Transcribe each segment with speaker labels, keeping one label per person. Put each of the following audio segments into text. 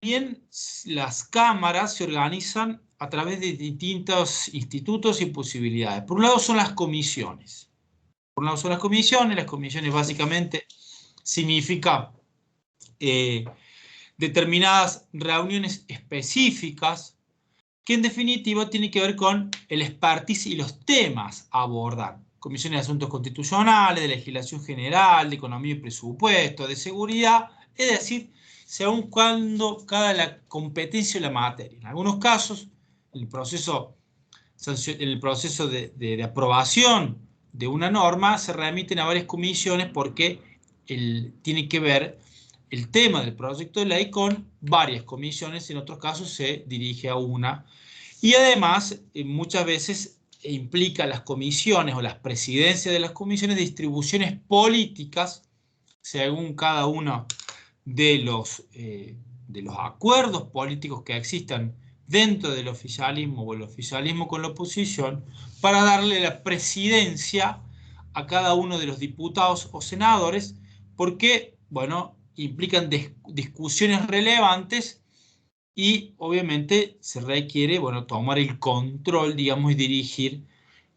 Speaker 1: Bien, las cámaras se organizan a través de distintos institutos y posibilidades. Por un lado son las comisiones. Las comisiones básicamente significa determinadas reuniones específicas que en definitiva tienen que ver con el expertise y los temas a abordar. Comisiones de Asuntos Constitucionales, de Legislación General, de Economía y Presupuesto, de Seguridad, es decir, según cuando cada la competencia o la materia. En algunos casos, el proceso de aprobación de una norma se remiten a varias comisiones porque tiene que ver el tema del proyecto de ley con varias comisiones, en otros casos se dirige a una. Y además, muchas veces implica las comisiones o las presidencias de las comisiones distribuciones políticas según cada uno de los acuerdos políticos que existan dentro del oficialismo o el oficialismo con la oposición para darle la presidencia a cada uno de los diputados o senadores porque, bueno, implican discusiones relevantes y obviamente se requiere, bueno, tomar el control, digamos, y dirigir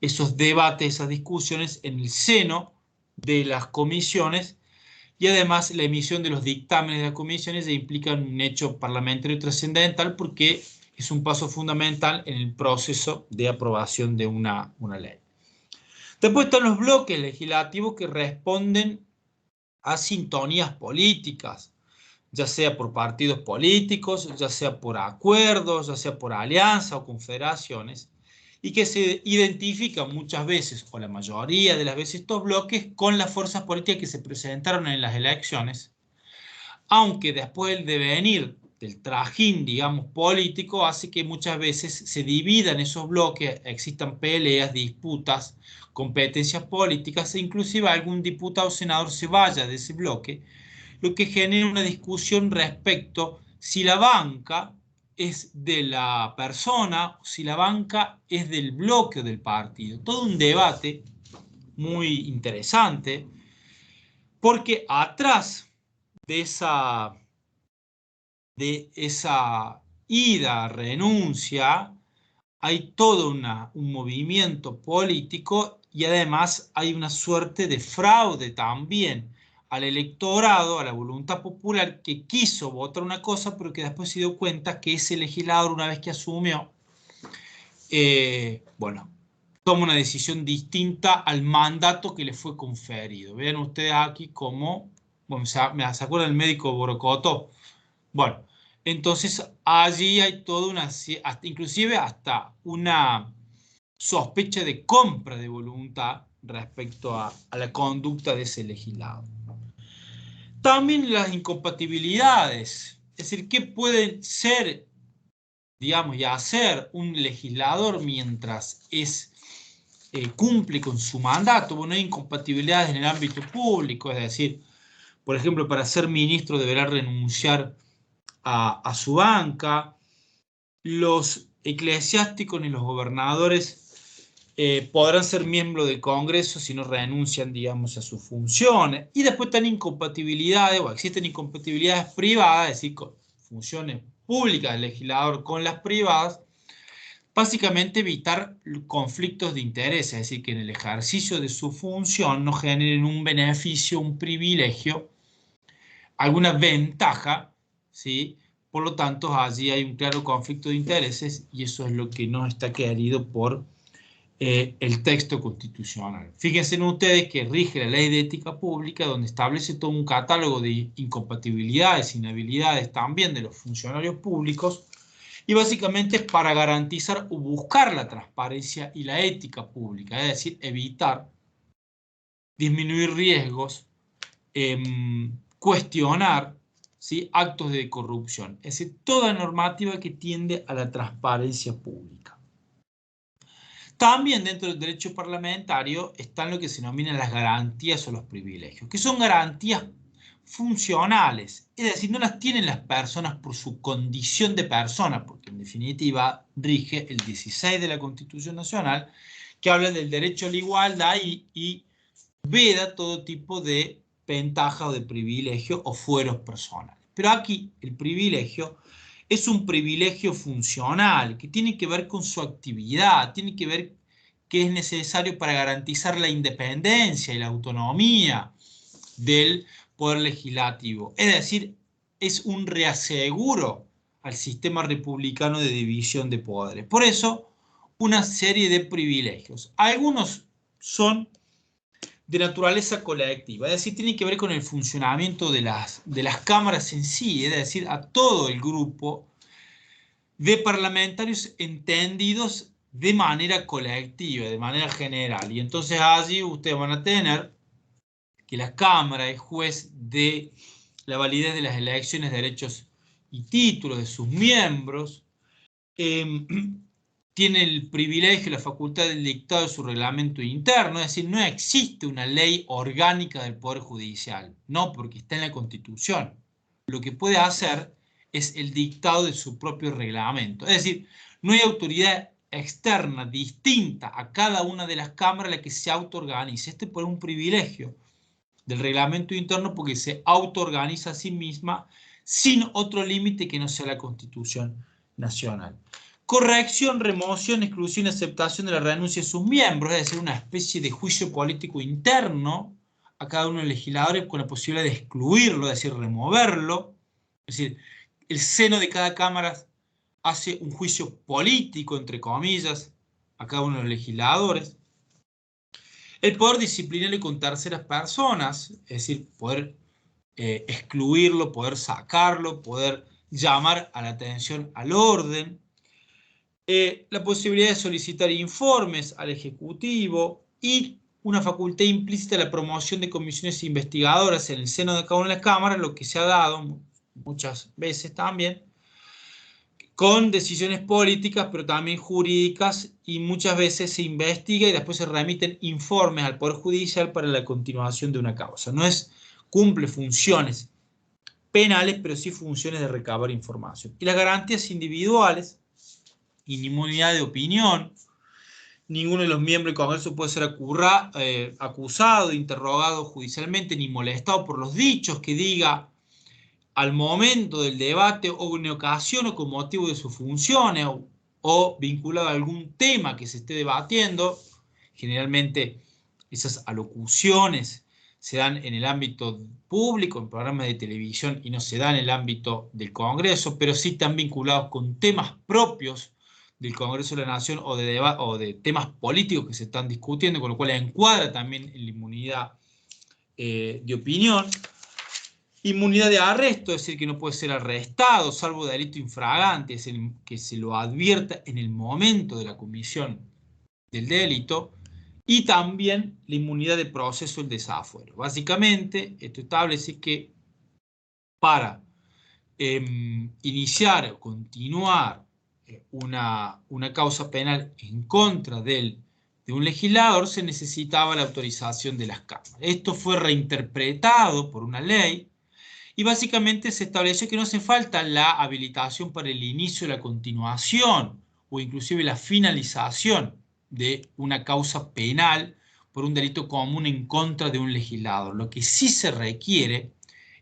Speaker 1: esos debates, esas discusiones en el seno de las comisiones y además la emisión de los dictámenes de las comisiones implica un hecho parlamentario trascendental porque es un paso fundamental en el proceso de aprobación de una ley. Después están los bloques legislativos que responden a sintonías políticas, ya sea por partidos políticos, ya sea por acuerdos, ya sea por alianzas o confederaciones, y que se identifican muchas veces, o la mayoría de las veces, estos bloques con las fuerzas políticas que se presentaron en las elecciones, aunque después el devenir del trajín, digamos, político, hace que muchas veces se dividan esos bloques, existan peleas, disputas, competencias políticas, e inclusive algún diputado o senador se vaya de ese bloque, lo que genera una discusión respecto si la banca es de la persona o si la banca es del bloque o del partido. Todo un debate muy interesante, porque atrás de esa ida, renuncia, hay todo un movimiento político y además hay una suerte de fraude también al electorado, a la voluntad popular que quiso votar una cosa, pero que después se dio cuenta que ese legislador, una vez que asumió, bueno, toma una decisión distinta al mandato que le fue conferido. Vean ustedes aquí cómo, bueno, ¿se acuerdan del médico Borocotó? Bueno, entonces allí hay toda una, inclusive hasta una sospecha de compra de voluntad respecto a la conducta de ese legislador. También las incompatibilidades, es decir, ¿qué puede ser, digamos, y hacer un legislador mientras cumple con su mandato? Bueno, hay incompatibilidades en el ámbito público, es decir, por ejemplo, para ser ministro deberá renunciar a su banca. Los eclesiásticos ni los gobernadores podrán ser miembros del Congreso si no renuncian, digamos, a sus funciones. Y después están incompatibilidades, o existen incompatibilidades privadas, es decir, con funciones públicas del legislador con las privadas, básicamente evitar conflictos de interés, es decir, que en el ejercicio de su función no generen un beneficio, un privilegio, alguna ventaja, ¿sí? Por lo tanto, allí hay un claro conflicto de intereses y eso es lo que no está querido por el texto constitucional. Fíjense en ustedes que rige la ley de ética pública donde establece todo un catálogo de incompatibilidades, inhabilidades también de los funcionarios públicos y básicamente es para garantizar o buscar la transparencia y la ética pública, es decir, evitar, disminuir riesgos, cuestionar, ¿sí?, actos de corrupción. Es decir, toda normativa que tiende a la transparencia pública. También dentro del derecho parlamentario están lo que se denominan las garantías o los privilegios, que son garantías funcionales, es decir, no las tienen las personas por su condición de persona, porque en definitiva rige el 16 de la Constitución Nacional, que habla del derecho a la igualdad y veda todo tipo de ventaja o de privilegio o fueros personales. Pero aquí el privilegio es un privilegio funcional, que tiene que ver con su actividad, tiene que ver qué es necesario para garantizar la independencia y la autonomía del Poder Legislativo. Es decir, es un reaseguro al sistema republicano de división de poderes. Por eso, una serie de privilegios. Algunos son de naturaleza colectiva, es decir, tienen que ver con el funcionamiento de las cámaras en sí, es decir, a todo el grupo de parlamentarios entendidos de manera colectiva, de manera general. Y entonces allí ustedes van a tener que la Cámara es juez de la validez de las elecciones, derechos y títulos de sus miembros, tiene el privilegio, la facultad del dictado de su reglamento interno, es decir, no existe una ley orgánica del Poder Judicial, no, porque está en la Constitución. Lo que puede hacer es el dictado de su propio reglamento. Es decir, no hay autoridad externa distinta a cada una de las cámaras a la que se autoorganice. Este por un privilegio del reglamento interno porque se autoorganiza a sí misma sin otro límite que no sea la Constitución Nacional. Corrección, remoción, exclusión y aceptación de la renuncia de sus miembros, es decir, una especie de juicio político interno a cada uno de los legisladores con la posibilidad de excluirlo, es decir, removerlo. Es decir, el seno de cada cámara hace un juicio político, entre comillas, a cada uno de los legisladores. El poder disciplinario con terceras personas, es decir, poder excluirlo, poder sacarlo, poder llamar a la atención al orden. La posibilidad de solicitar informes al Ejecutivo y una facultad implícita de la promoción de comisiones investigadoras en el seno de cada una de las cámaras, lo que se ha dado muchas veces también, con decisiones políticas, pero también jurídicas, y muchas veces se investiga y después se remiten informes al Poder Judicial para la continuación de una causa. No cumple funciones penales, pero sí funciones de recabar información. Y las garantías individuales, inmunidad de opinión, ninguno de los miembros del Congreso puede ser acusado, interrogado judicialmente, ni molestado por los dichos que diga al momento del debate o en ocasión o con motivo de sus funciones o vinculado a algún tema que se esté debatiendo. Generalmente esas alocuciones se dan en el ámbito público, en programas de televisión, y no se dan en el ámbito del Congreso, pero sí están vinculados con temas propios del Congreso de la Nación o de temas políticos que se están discutiendo, con lo cual encuadra también en la inmunidad de opinión. Inmunidad de arresto, es decir, que no puede ser arrestado, salvo delito infragante, es decir, que se lo advierta en el momento de la comisión del delito. Y también la inmunidad de proceso, el desafuero. Básicamente, esto establece que para iniciar o continuar una causa penal en contra de un legislador se necesitaba la autorización de las cámaras. Esto fue reinterpretado por una ley y básicamente se estableció que no hace falta la habilitación para el inicio, la continuación o inclusive la finalización de una causa penal por un delito común en contra de un legislador. Lo que sí se requiere,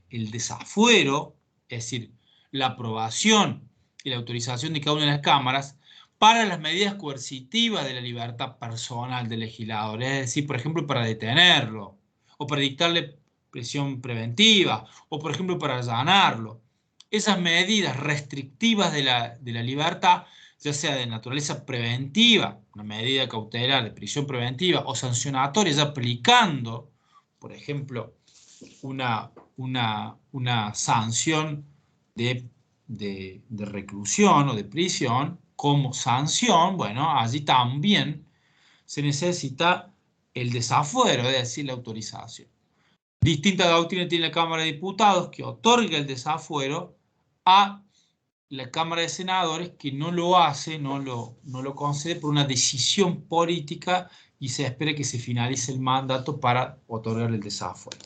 Speaker 1: el desafuero, es decir, la aprobación y la autorización de cada una de las cámaras para las medidas coercitivas de la libertad personal del legislador, es decir, por ejemplo, para detenerlo o para dictarle prisión preventiva o, por ejemplo, para allanarlo. Esas medidas restrictivas de la libertad, ya sea de naturaleza preventiva, una medida cautelar de prisión preventiva o sancionatoria, ya aplicando, por ejemplo, una sanción de reclusión o de prisión como sanción, bueno, allí también se necesita el desafuero, es decir, la autorización. Distinta doctrina tiene la Cámara de Diputados, que otorga el desafuero a la Cámara de Senadores, que no lo hace, no lo concede por una decisión política y se espera que se finalice el mandato para otorgar el desafuero.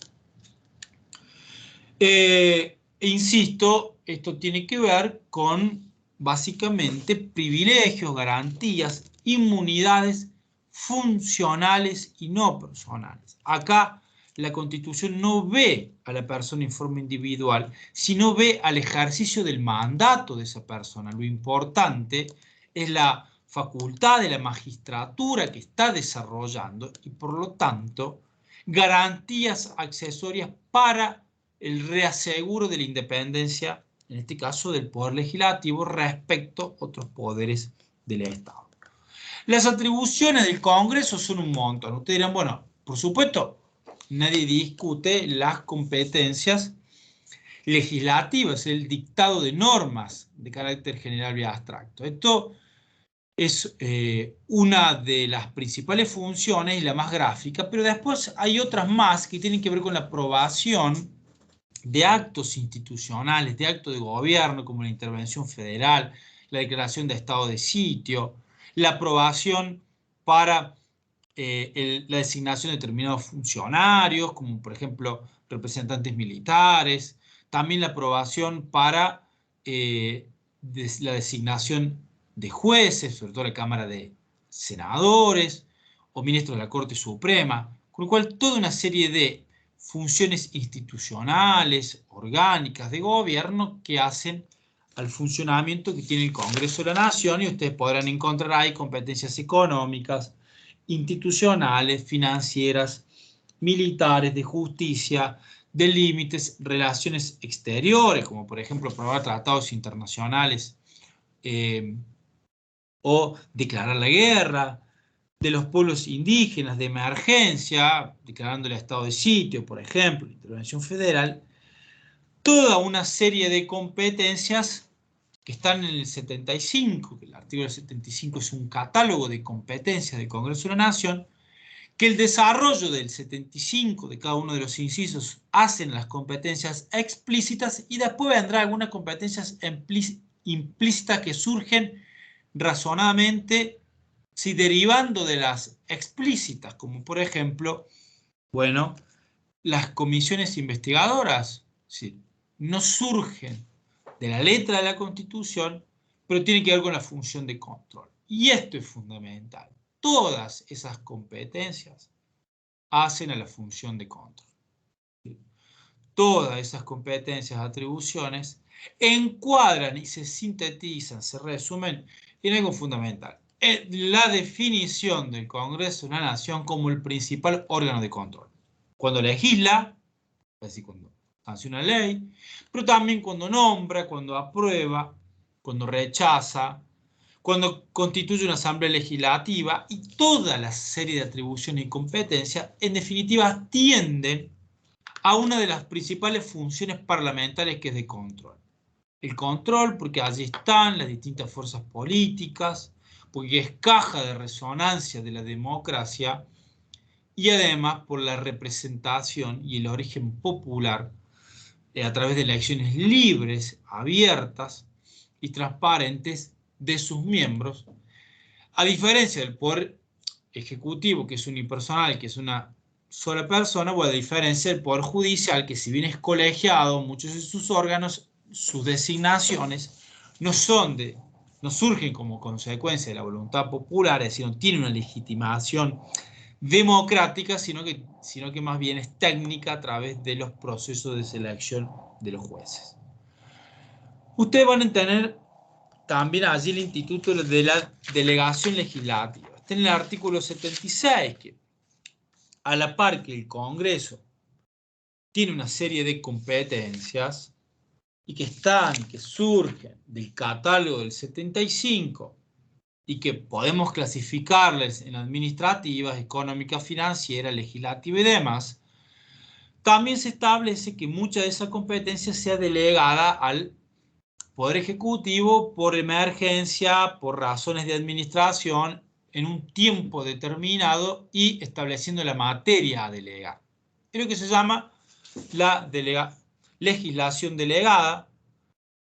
Speaker 1: Insisto, esto tiene que ver con básicamente privilegios, garantías, inmunidades funcionales y no personales. Acá la Constitución no ve a la persona en forma individual, sino ve al ejercicio del mandato de esa persona. Lo importante es la facultad de la magistratura que está desarrollando y, por lo tanto, garantías accesorias para el reaseguro de la independencia, en este caso del Poder Legislativo, respecto a otros poderes del Estado. Las atribuciones del Congreso son un montón. Ustedes dirán, bueno, por supuesto, nadie discute las competencias legislativas, el dictado de normas de carácter general y abstracto. Esto es una de las principales funciones y la más gráfica, pero después hay otras más que tienen que ver con la aprobación de actos institucionales, de actos de gobierno, como la intervención federal, la declaración de estado de sitio, la aprobación para la designación de determinados funcionarios, como por ejemplo representantes militares, también la aprobación para la designación de jueces, sobre todo la Cámara de Senadores o ministros de la Corte Suprema, con lo cual toda una serie de funciones institucionales, orgánicas de gobierno que hacen al funcionamiento que tiene el Congreso de la Nación, y ustedes podrán encontrar ahí competencias económicas, institucionales, financieras, militares, de justicia, de límites, relaciones exteriores, como por ejemplo aprobar tratados internacionales o declarar la guerra, de los pueblos indígenas, de emergencia, declarando el estado de sitio, por ejemplo, intervención federal, toda una serie de competencias que están en el 75, que el artículo 75 es un catálogo de competencias del Congreso de la Nación, que el desarrollo del 75 de cada uno de los incisos hacen las competencias explícitas y después vendrá algunas competencias implícitas que surgen razonadamente si derivando de las explícitas, como por ejemplo, bueno, las comisiones investigadoras, ¿sí?, no surgen de la letra de la Constitución, pero tienen que ver con la función de control. Y esto es fundamental. Todas esas competencias hacen a la función de control. Todas esas competencias, atribuciones, encuadran y se sintetizan, se resumen en algo fundamental. La definición del Congreso de la Nación como el principal órgano de control. Cuando legisla, es decir, cuando hace una ley, pero también cuando nombra, cuando aprueba, cuando rechaza, cuando constituye una asamblea legislativa, y toda la serie de atribuciones y competencias, en definitiva, tienden a una de las principales funciones parlamentarias, que es de control. El control, porque allí están las distintas fuerzas políticas, porque es caja de resonancia de la democracia, y además por la representación y el origen popular a través de elecciones libres, abiertas y transparentes de sus miembros, a diferencia del poder ejecutivo, que es unipersonal, que es una sola persona, o a diferencia del poder judicial, que si bien es colegiado, muchos de sus órganos, sus designaciones, no surgen como consecuencia de la voluntad popular, es decir, no tienen una legitimación democrática, sino que más bien es técnica a través de los procesos de selección de los jueces. Ustedes van a tener también allí el Instituto de la Delegación Legislativa. Está en el artículo 76, que a la par que el Congreso tiene una serie de competencias y que surgen del catálogo del 75 y que podemos clasificarles en administrativas, económicas, financieras, legislativas y demás, también se establece que mucha de esa competencia sea delegada al Poder Ejecutivo por emergencia, por razones de administración, en un tiempo determinado y estableciendo la materia a delegar. Es lo que se llama la legislación delegada,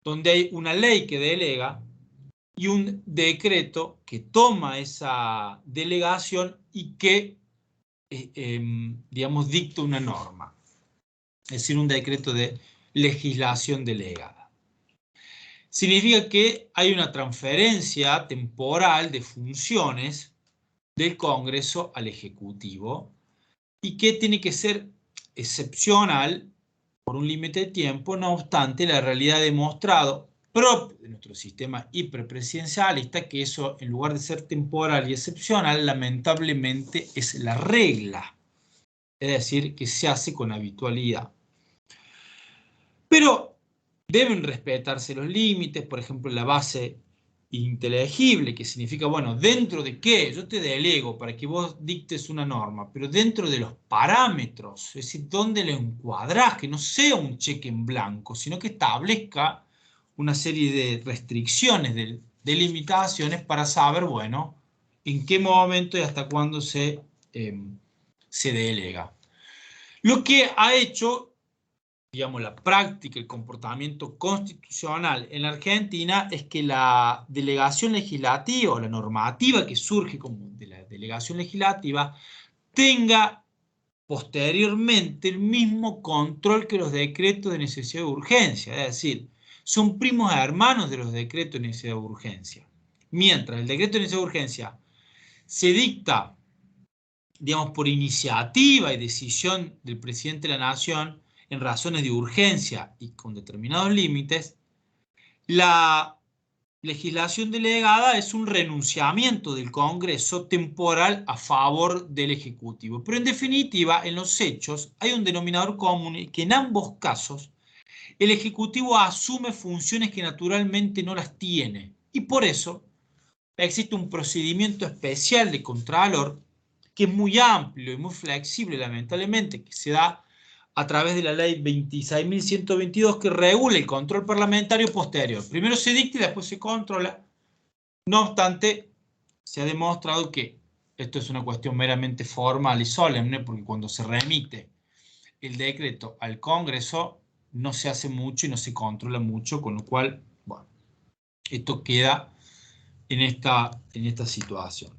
Speaker 1: donde hay una ley que delega y un decreto que toma esa delegación y que, digamos, dicta una norma. Es decir, un decreto de legislación delegada. Significa que hay una transferencia temporal de funciones del Congreso al Ejecutivo y que tiene que ser excepcional por un límite de tiempo. No obstante, la realidad ha demostrado, propio de nuestro sistema hiperpresidencialista, que eso, en lugar de ser temporal y excepcional, lamentablemente es la regla. Es decir, que se hace con habitualidad. Pero deben respetarse los límites, por ejemplo, la base inteligible, que significa, bueno, ¿dentro de qué? Yo te delego para que vos dictes una norma, pero dentro de los parámetros, es decir, ¿dónde lo encuadrás? Que no sea un cheque en blanco, sino que establezca una serie de restricciones, de limitaciones para saber, bueno, en qué momento y hasta cuándo se delega. Lo que ha hecho, digamos, la práctica, el comportamiento constitucional en la Argentina es que la delegación legislativa o la normativa que surge como de la delegación legislativa tenga posteriormente el mismo control que los decretos de necesidad de urgencia, es decir, son primos hermanos de los decretos de necesidad de urgencia. Mientras el decreto de necesidad de urgencia se dicta, digamos, por iniciativa y decisión del presidente de la Nación, en razones de urgencia y con determinados límites, la legislación delegada es un renunciamiento del Congreso temporal a favor del Ejecutivo. Pero en definitiva, en los hechos, hay un denominador común y que en ambos casos el Ejecutivo asume funciones que naturalmente no las tiene. Y por eso existe un procedimiento especial de Contralor que es muy amplio y muy flexible, lamentablemente, que se da a través de la ley 26.122 que regula el control parlamentario posterior. Primero se dicta y después se controla. No obstante, se ha demostrado que esto es una cuestión meramente formal y solemne, porque cuando se remite el decreto al Congreso no se hace mucho y no se controla mucho, con lo cual, bueno, esto queda en esta situación.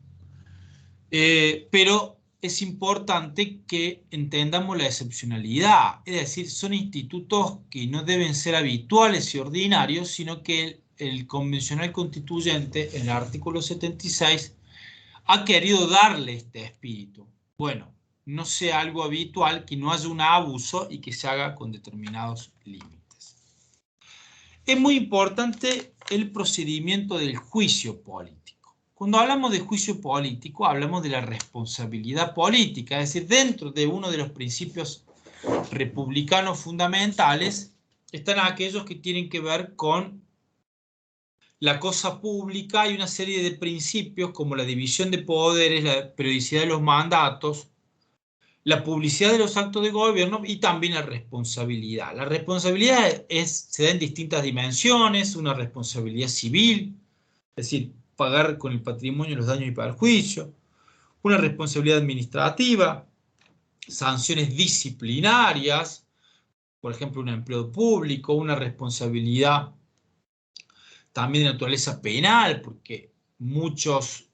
Speaker 1: Pero es importante que entendamos la excepcionalidad, es decir, son institutos que no deben ser habituales y ordinarios, sino que el convencional constituyente, en el artículo 76, ha querido darle este espíritu. Bueno, no sea algo habitual, que no haya un abuso y que se haga con determinados límites. Es muy importante el procedimiento del juicio político. Cuando hablamos de juicio político, hablamos de la responsabilidad política, es decir, dentro de uno de los principios republicanos fundamentales están aquellos que tienen que ver con la cosa pública y una serie de principios como la división de poderes, la periodicidad de los mandatos, la publicidad de los actos de gobierno y también la responsabilidad. La responsabilidad se da en distintas dimensiones, una responsabilidad civil, es decir, pagar con el patrimonio los daños y perjuicios, una responsabilidad administrativa, sanciones disciplinarias, por ejemplo, un empleo público, una responsabilidad también de naturaleza penal, porque muchos,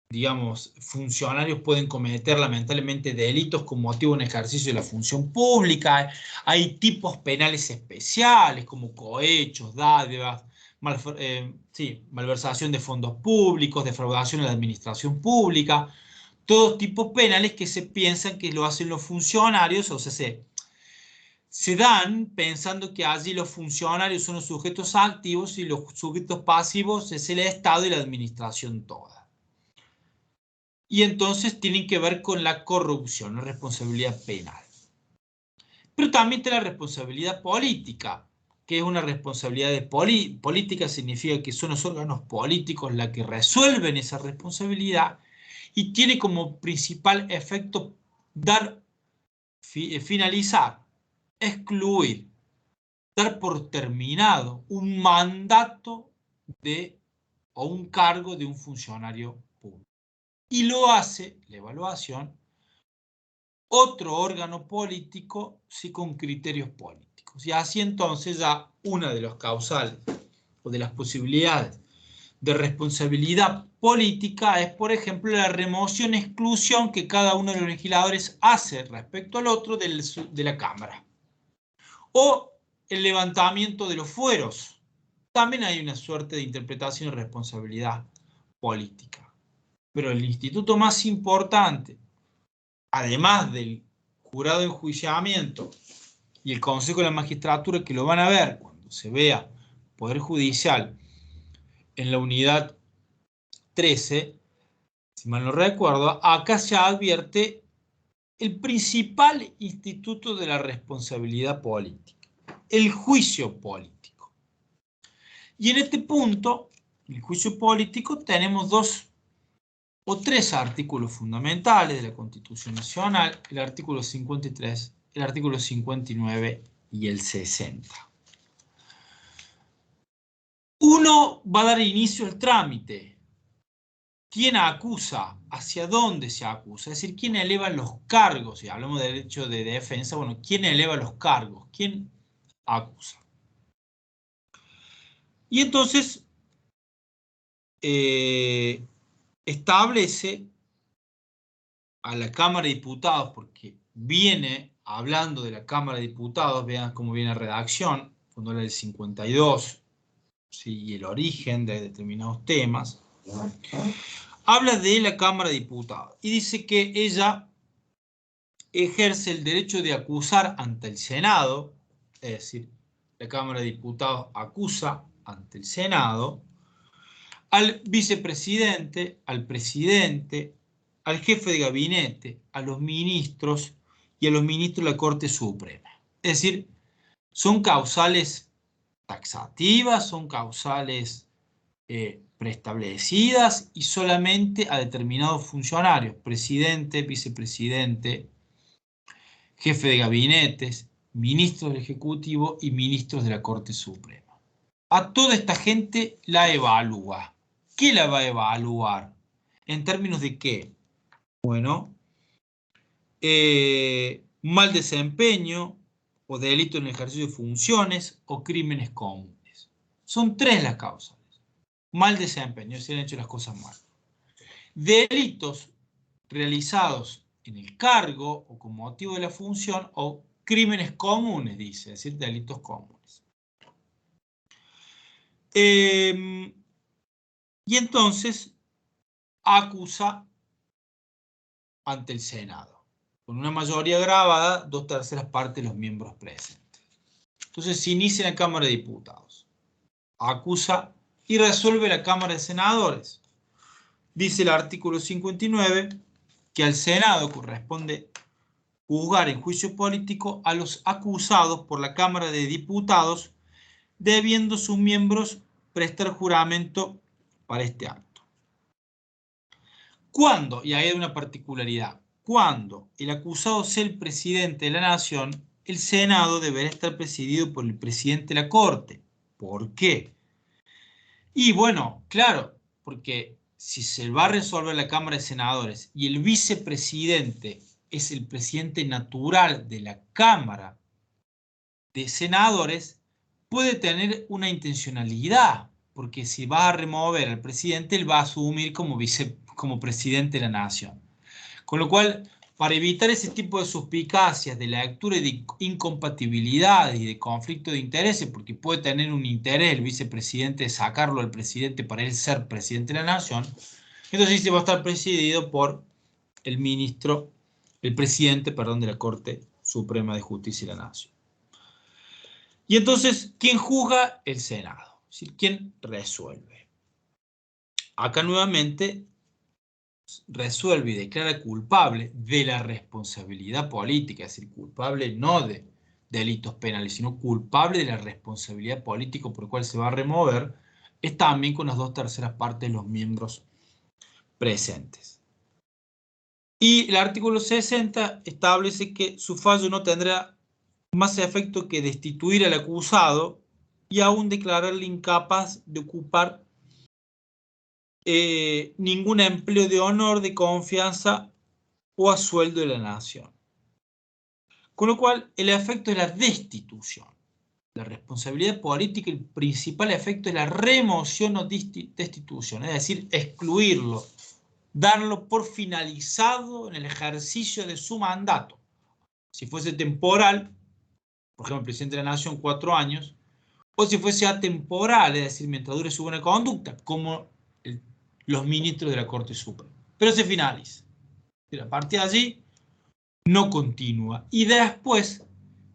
Speaker 1: digamos, funcionarios pueden cometer lamentablemente delitos con motivo en ejercicio de la función pública. Hay tipos penales especiales como cohechos, dádivas, malversación de fondos públicos, defraudación a la administración pública, todos tipos penales que se piensan que lo hacen los funcionarios, o sea, se dan pensando que allí los funcionarios son los sujetos activos y los sujetos pasivos es el Estado y la administración toda. Y entonces tienen que ver con la corrupción, la responsabilidad penal. Pero también está la responsabilidad política, que es una responsabilidad de política, significa que son los órganos políticos los que resuelven esa responsabilidad y tiene como principal efecto finalizar, excluir, dar por terminado un mandato o un cargo de un funcionario público. Y lo hace, la evaluación, otro órgano político, sí, con criterios políticos. Y así entonces ya una de los causales o de las posibilidades de responsabilidad política es, por ejemplo, la remoción, exclusión que cada uno de los legisladores hace respecto al otro de la Cámara. O el levantamiento de los fueros. También hay una suerte de interpretación y responsabilidad política. Pero el instituto más importante, además del jurado de enjuiciamiento y el Consejo de la Magistratura, que lo van a ver cuando se vea Poder Judicial en la unidad 13, si mal no recuerdo, acá se advierte el principal instituto de la responsabilidad política, el juicio político. Y en este punto, el juicio político, tenemos 2 o 3 artículos fundamentales de la Constitución Nacional, el artículo 53, el artículo 59 y el 60. Uno va a dar inicio al trámite. ¿Quién acusa? ¿Hacia dónde se acusa? Es decir, ¿quién eleva los cargos? Si hablamos de derecho de defensa, bueno, ¿quién eleva los cargos? ¿Quién acusa? Y entonces establece a la Cámara de Diputados, porque viene hablando de la Cámara de Diputados, vean cómo viene la redacción, cuando era el 52, ¿sí? Y el origen de determinados temas. Habla de la Cámara de Diputados y dice que ella ejerce el derecho de acusar ante el Senado, es decir, la Cámara de Diputados acusa ante el Senado al vicepresidente, al presidente, al jefe de gabinete, a los ministros y a los ministros de la Corte Suprema. Es decir, son causales taxativas, son causales preestablecidas y solamente a determinados funcionarios, presidente, vicepresidente, jefe de gabinetes, ministros del Ejecutivo y ministros de la Corte Suprema. A toda esta gente la evalúa. ¿Qué la va a evaluar? ¿En términos de qué? Bueno, mal desempeño o delito en el ejercicio de funciones o crímenes comunes. Son 3 las causas. Mal desempeño, se han hecho las cosas mal. Delitos realizados en el cargo o con motivo de la función o crímenes comunes, dice, es decir, delitos comunes. Y entonces acusa ante el Senado, con una mayoría agravada, 2/3 partes de los miembros presentes. Entonces se inicia en la Cámara de Diputados, acusa y resuelve la Cámara de Senadores. Dice el artículo 59 que al Senado corresponde juzgar en juicio político a los acusados por la Cámara de Diputados, debiendo sus miembros prestar juramento para este acto. Cuando, y ahí hay una particularidad, cuando el acusado sea el presidente de la Nación, el Senado deberá estar presidido por el presidente de la Corte. ¿Por qué? Y bueno, claro, porque si se va a resolver la Cámara de Senadores y el vicepresidente es el presidente natural de la Cámara de Senadores, puede tener una intencionalidad, porque si va a remover al presidente, él va a asumir como presidente de la nación. Con lo cual, para evitar ese tipo de suspicacias, de lectura y de incompatibilidades y de conflicto de intereses, porque puede tener un interés el vicepresidente de sacarlo al presidente para él ser presidente de la nación, entonces se va a estar presidido por el ministro, el presidente, perdón, de la Corte Suprema de Justicia de la Nación. Y entonces, ¿quién juzga? El Senado. Es decir, ¿quién resuelve? Acá nuevamente resuelve y declara culpable de la responsabilidad política, es decir, culpable no de delitos penales, sino culpable de la responsabilidad política por la cual se va a remover, es también con las 2/3 partes de los miembros presentes. Y el artículo 60 establece que su fallo no tendrá más efecto que destituir al acusado y aún declararle incapaz de ocupar ningún empleo de honor, de confianza o a sueldo de la nación. Con lo cual, el efecto es la destitución. La responsabilidad política, el principal efecto es la remoción o destitución, es decir, excluirlo, darlo por finalizado en el ejercicio de su mandato. Si fuese temporal, por ejemplo, el presidente de la Nación 4 años, o si fuese atemporal, es decir, mientras dure su buena conducta, como los ministros de la Corte Suprema. Pero se finaliza. A partir de allí no continúa. Y después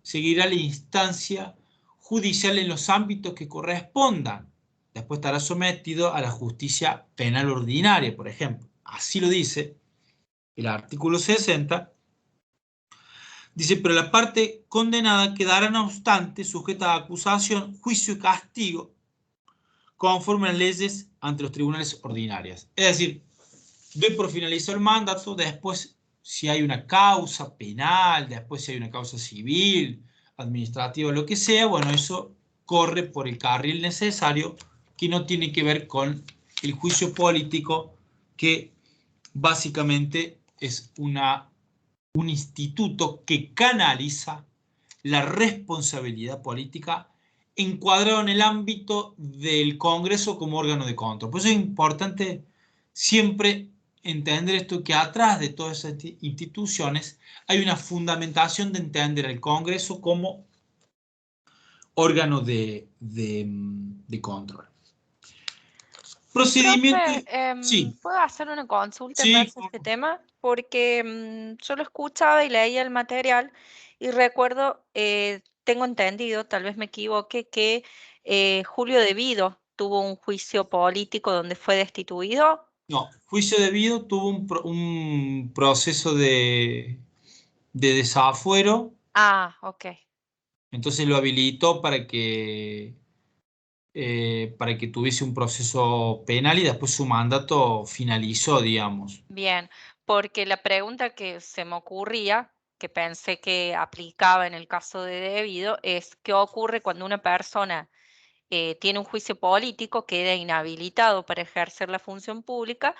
Speaker 1: seguirá la instancia judicial en los ámbitos que correspondan. Después estará sometido a la justicia penal ordinaria, por ejemplo. Así lo dice el artículo 60. Dice, pero la parte condenada quedará no obstante sujeta a acusación, juicio y castigo conforme a las leyes ante los tribunales ordinarias. Es decir, doy por finalizado el mandato, después si hay una causa penal, después si hay una causa civil, administrativa, lo que sea, bueno, eso corre por el carril necesario que no tiene que ver con el juicio político, que básicamente es un instituto que canaliza la responsabilidad política encuadrado en el ámbito del Congreso como órgano de control. Por eso es importante siempre entender esto, que atrás de todas esas instituciones hay una fundamentación de entender el Congreso como órgano de control. Procedimiento.
Speaker 2: Profe,
Speaker 1: Sí,
Speaker 2: ¿puedo hacer una consulta en
Speaker 1: sí,
Speaker 2: base a este tema? Porque yo lo escuchaba y leía el material y recuerdo, tengo entendido, tal vez me equivoque, que Julio De Vido tuvo un juicio político donde fue destituido.
Speaker 1: no, juicio debido tuvo un proceso de desafuero.
Speaker 2: Ah, ok,
Speaker 1: Entonces lo habilitó para que tuviese un proceso penal y después su mandato finalizó, digamos.
Speaker 2: bien, porque la pregunta que se me ocurría, que pensé que aplicaba en el caso de De Vido, es ¿qué ocurre cuando una persona tiene un juicio político, queda inhabilitado para ejercer la función pública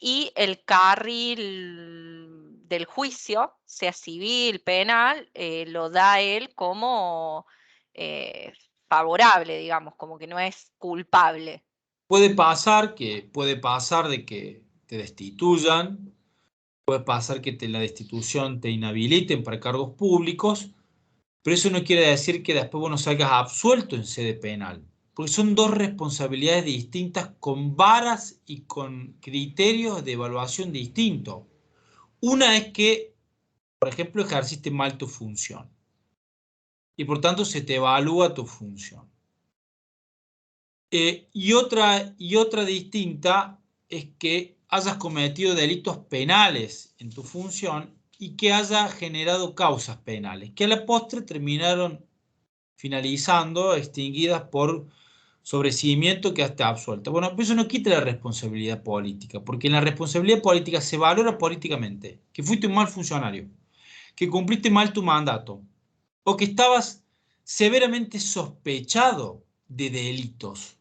Speaker 2: y el carril del juicio, sea civil, penal, lo da él como eh, favorable, digamos, como que no es culpable?
Speaker 1: Puede pasar de que te destituyan, puede pasar que la destitución te inhabiliten para cargos públicos, pero eso no quiere decir que después vos no salgas absuelto en sede penal, porque son dos responsabilidades distintas con varas y con criterios de evaluación distintos. Una es que, por ejemplo, ejerciste mal tu función y por tanto se te evalúa tu función. Y otra distinta es que hayas cometido delitos penales en tu función y que haya generado causas penales, que a la postre terminaron finalizando, extinguidas por sobreseimiento, que hasta absuelta. Bueno, pero eso no quita la responsabilidad política, porque en la responsabilidad política se valora políticamente que fuiste un mal funcionario, que cumpliste mal tu mandato, o que estabas severamente sospechado de delitos.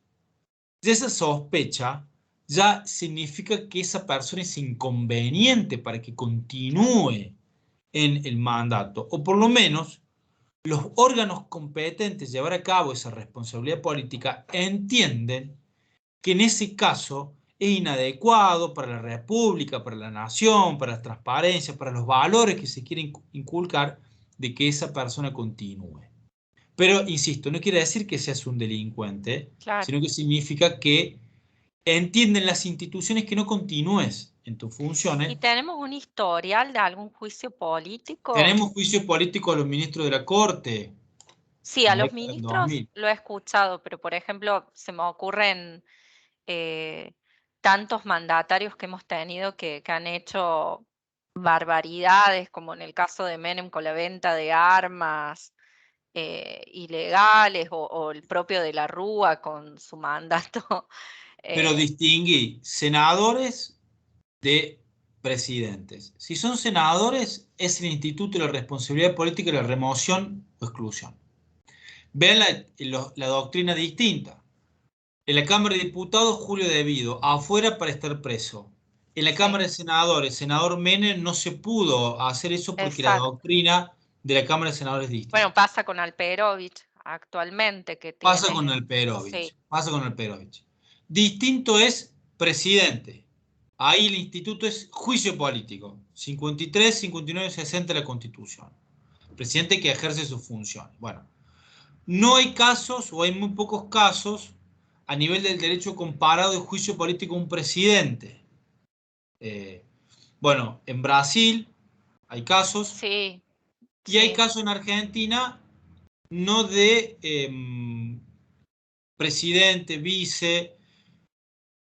Speaker 1: Y esa sospecha ya significa que esa persona es inconveniente para que
Speaker 2: Claro.
Speaker 1: continúe en el mandato, o por lo menos los órganos competentes de llevar a cabo esa responsabilidad política entienden que en ese caso es inadecuado para la República, para la nación, para la transparencia, para los valores que se quieren inculcar, de que esa persona continúe. Pero, insisto, no quiere decir que seas un delincuente,
Speaker 2: Claro.
Speaker 1: sino que significa que entienden las instituciones que no continúes en tus
Speaker 2: ¿Y
Speaker 1: funciones.
Speaker 2: tenemos un historial de algún juicio político?
Speaker 1: Tenemos juicios políticos a los ministros de la Corte
Speaker 2: Sí,
Speaker 1: en
Speaker 2: a
Speaker 1: la
Speaker 2: los
Speaker 1: década del
Speaker 2: ministros
Speaker 1: 2000.
Speaker 2: lo he escuchado, pero por ejemplo, se me ocurren eh, tantos mandatarios que hemos tenido que han hecho barbaridades, como en el caso de Menem con la venta de armas ilegales, o el propio de la Rúa con su mandato.
Speaker 1: Pero
Speaker 2: eh,
Speaker 1: distinguí senadores de presidentes. Si son senadores, es el instituto de la responsabilidad política de la remoción o exclusión. Vean la doctrina distinta. En la Cámara de Diputados, Julio Devido, afuera para estar preso. En la
Speaker 2: sí,
Speaker 1: Cámara de Senadores, senador Menem, no se pudo hacer eso porque la
Speaker 2: exacto.
Speaker 1: doctrina de la Cámara de Senadores es
Speaker 2: Bueno,
Speaker 1: distinta.
Speaker 2: pasa con Alperovich actualmente, que
Speaker 1: Pasa con
Speaker 2: tiene,
Speaker 1: el Perovich.
Speaker 2: sí,
Speaker 1: Pasa con el Perovich. Distinto es presidente. Ahí el instituto es juicio político. 53, 59, 60 de la Constitución. Presidente que ejerce sus funciones. Bueno, no hay casos o hay muy pocos casos a nivel del derecho comparado de juicio político a un presidente. Eh, bueno, en Brasil Hay casos.
Speaker 2: Sí,
Speaker 1: Y hay
Speaker 2: sí,
Speaker 1: casos en Argentina no de presidente, vice,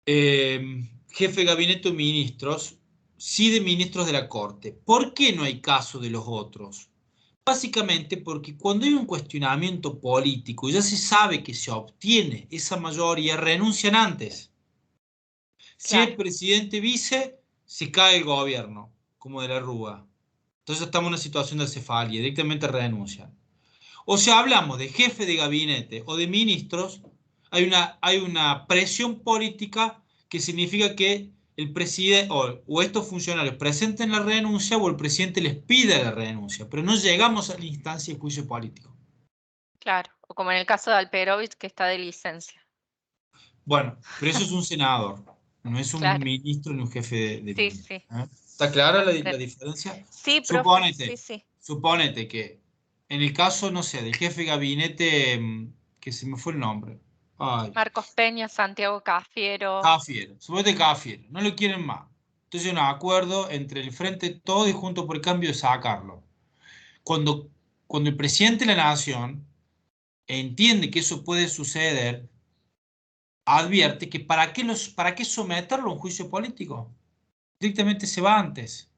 Speaker 1: jefe de gabinete o ministros, sí de ministros de la Corte. ¿Por qué no hay caso de los otros? Básicamente porque cuando hay un cuestionamiento político y ya se sabe que se obtiene esa mayoría, renuncian antes. Si
Speaker 2: claro,
Speaker 1: el presidente vice, se cae el gobierno, como de la Rúa. Entonces estamos en una situación de cefalia, directamente renuncian. O si hablamos de jefe de gabinete o de ministros, hay una presión política que significa que el presidente o estos funcionarios presenten la renuncia o el presidente les pida la renuncia, pero no llegamos a la instancia de juicio político.
Speaker 2: claro. O como en el caso de Alperovich, que está de licencia.
Speaker 1: Bueno, pero eso es un senador, no es un
Speaker 2: Claro,
Speaker 1: ministro ni un jefe de
Speaker 2: sí,
Speaker 1: ministro.
Speaker 2: sí,
Speaker 1: ¿Eh? ¿Está clara la
Speaker 2: comprendo.
Speaker 1: diferencia?
Speaker 2: Sí, profe, sí,
Speaker 1: Supónete,
Speaker 2: sí.
Speaker 1: supónete que en el caso, no sé, del jefe de gabinete, que se me fue el nombre. Ay,
Speaker 2: Marcos Peña, Santiago Cafiero.
Speaker 1: Cafiero, suponete Cafiero, no lo quieren más. Entonces hay un acuerdo entre el Frente Todo y Juntos por el Cambio de sacarlo. Cuando, cuando el presidente de la Nación entiende que eso puede suceder, advierte que ¿para qué someterlo a un juicio político? Directamente se va antes.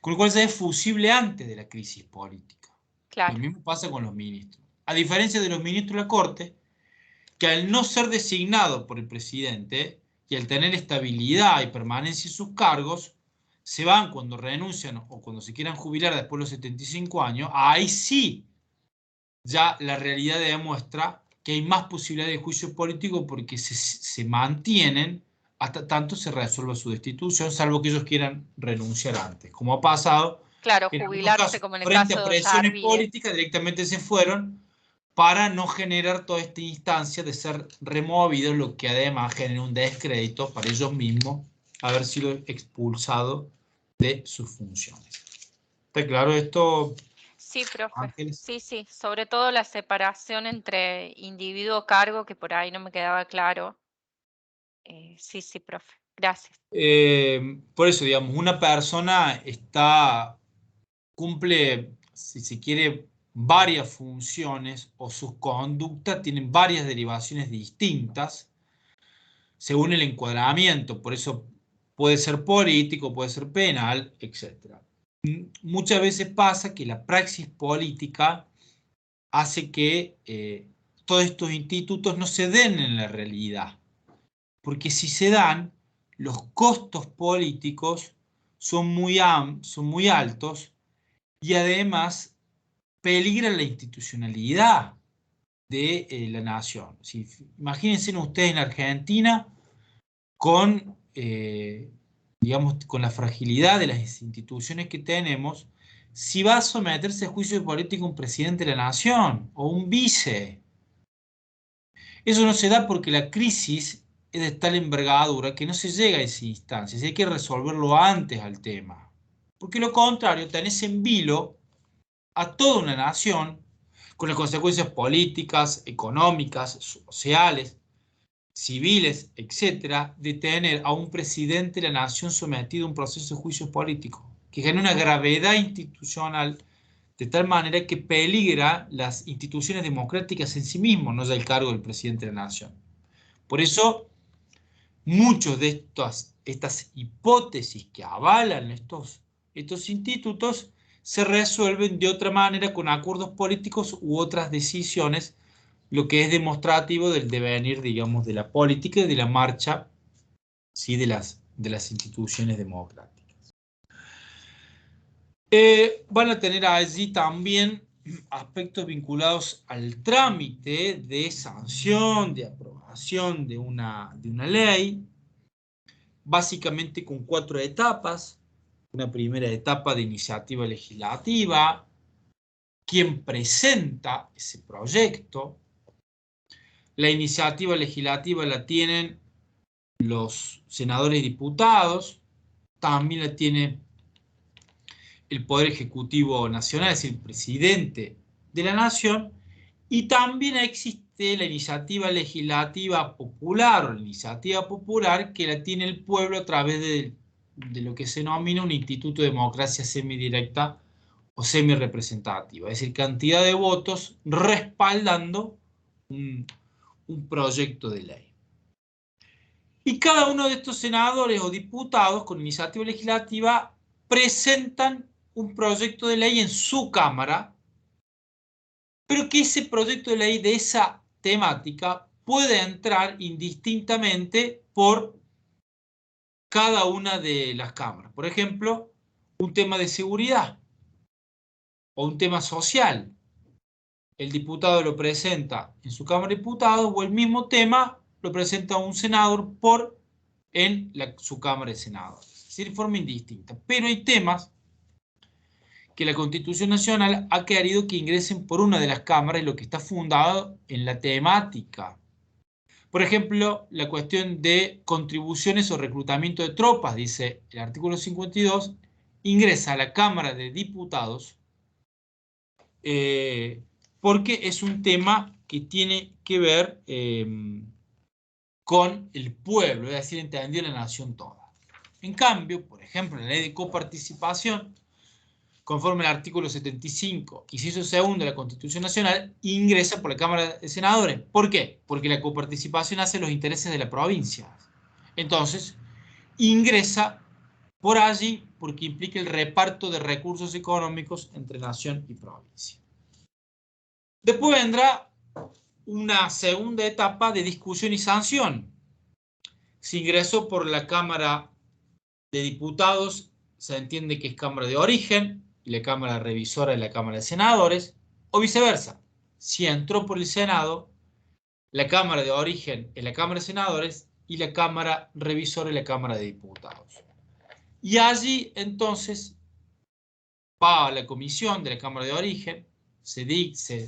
Speaker 1: Con lo cual ya es fusible antes de la crisis política. Lo
Speaker 2: Claro,
Speaker 1: mismo pasa con los ministros. A diferencia de los ministros de la Corte, que al no ser designado por el presidente y al tener estabilidad y permanencia en sus cargos, se van cuando renuncian o cuando se quieran jubilar después de los 75 años, ahí sí ya la realidad demuestra que hay más posibilidades de juicio político porque se mantienen hasta tanto se resuelva su destitución, salvo que ellos quieran renunciar antes. Como ha pasado
Speaker 2: claro,
Speaker 1: en algunos
Speaker 2: jubilarse
Speaker 1: casos,
Speaker 2: como en el
Speaker 1: frente a
Speaker 2: caso de
Speaker 1: presiones
Speaker 2: Ollarvide.
Speaker 1: políticas, directamente se fueron para no generar toda esta instancia de ser removidos, lo que además genera un descrédito para ellos mismos haber sido expulsados de sus funciones. ¿Está claro esto,
Speaker 2: Sí, profe.
Speaker 1: Ángeles?
Speaker 2: Sí, sí. Sobre todo la separación entre individuo-cargo, que por ahí no me quedaba claro. Sí, sí, profe. Gracias.
Speaker 1: Por eso, digamos, una persona cumple, si se quiere, varias funciones o sus conductas tienen varias derivaciones distintas según el encuadramiento. Por eso puede ser político, puede ser penal, etc. Muchas veces pasa que la praxis política hace que todos estos institutos no se den en la realidad. Porque si se dan, los costos políticos son muy altos y además peligran la institucionalidad de la nación. Si, imagínense ustedes en Argentina con, digamos, con la fragilidad de las instituciones que tenemos, si va a someterse a juicio político un presidente de la nación o un vice. Eso no se da porque la crisis es de tal envergadura que no se llega a esa instancia, hay que resolverlo antes al tema. Porque lo contrario, tenés en vilo a toda una nación con las consecuencias políticas, económicas, sociales, civiles, etcétera, de tener a un presidente de la nación sometido a un proceso de juicio político, que genera una gravedad institucional de tal manera que peligra las instituciones democráticas en sí mismos, no ya el cargo del presidente de la nación. Por eso, muchos de estas hipótesis que avalan estos institutos se resuelven de otra manera con acuerdos políticos u otras decisiones, lo que es demostrativo del devenir, digamos, de la política y de la marcha, ¿sí?, de las instituciones democráticas. Van a tener allí también aspectos vinculados al trámite de sanción, de aprobación de una ley, básicamente con 4 etapas. Una primera etapa de iniciativa legislativa, quien presenta ese proyecto. La iniciativa legislativa la tienen los senadores y diputados, también la tiene el Poder Ejecutivo Nacional, es el presidente de la Nación, y también existe la iniciativa legislativa popular o la iniciativa popular que la tiene el pueblo a través de lo que se denomina un instituto de democracia semidirecta o semi-representativa, es decir, cantidad de votos respaldando un proyecto de ley. Y cada uno de estos senadores o diputados con iniciativa legislativa presentan un proyecto de ley en su Cámara, pero que ese proyecto de ley de esa temática puede entrar indistintamente por cada una de las cámaras. Por ejemplo, un tema de seguridad o un tema social. El diputado lo presenta en su Cámara de Diputados o el mismo tema lo presenta un senador en su Cámara de Senadores. Es decir, de forma indistinta. Pero hay temas que la Constitución Nacional ha querido que ingresen por una de las cámaras y lo que está fundado en la temática. Por ejemplo, la cuestión de contribuciones o reclutamiento de tropas, dice el artículo 52, ingresa a la Cámara de Diputados porque es un tema que tiene que ver con el pueblo, es decir, entendido la nación toda. En cambio, por ejemplo, la ley de coparticipación, conforme al artículo 75, inciso segundo de la Constitución Nacional, ingresa por la Cámara de Senadores. ¿Por qué? Porque la coparticipación hace los intereses de la provincia. Entonces, ingresa por allí porque implica el reparto de recursos económicos entre nación y provincia. Después vendrá una segunda etapa de discusión y sanción. Se ingresó por la Cámara de Diputados, se entiende que es Cámara de origen, y la Cámara Revisora es la Cámara de Senadores, o viceversa. Si entró por el Senado, la Cámara de origen es la Cámara de Senadores y la Cámara Revisora es la Cámara de Diputados. Y allí, entonces, va a la comisión de la Cámara de origen, se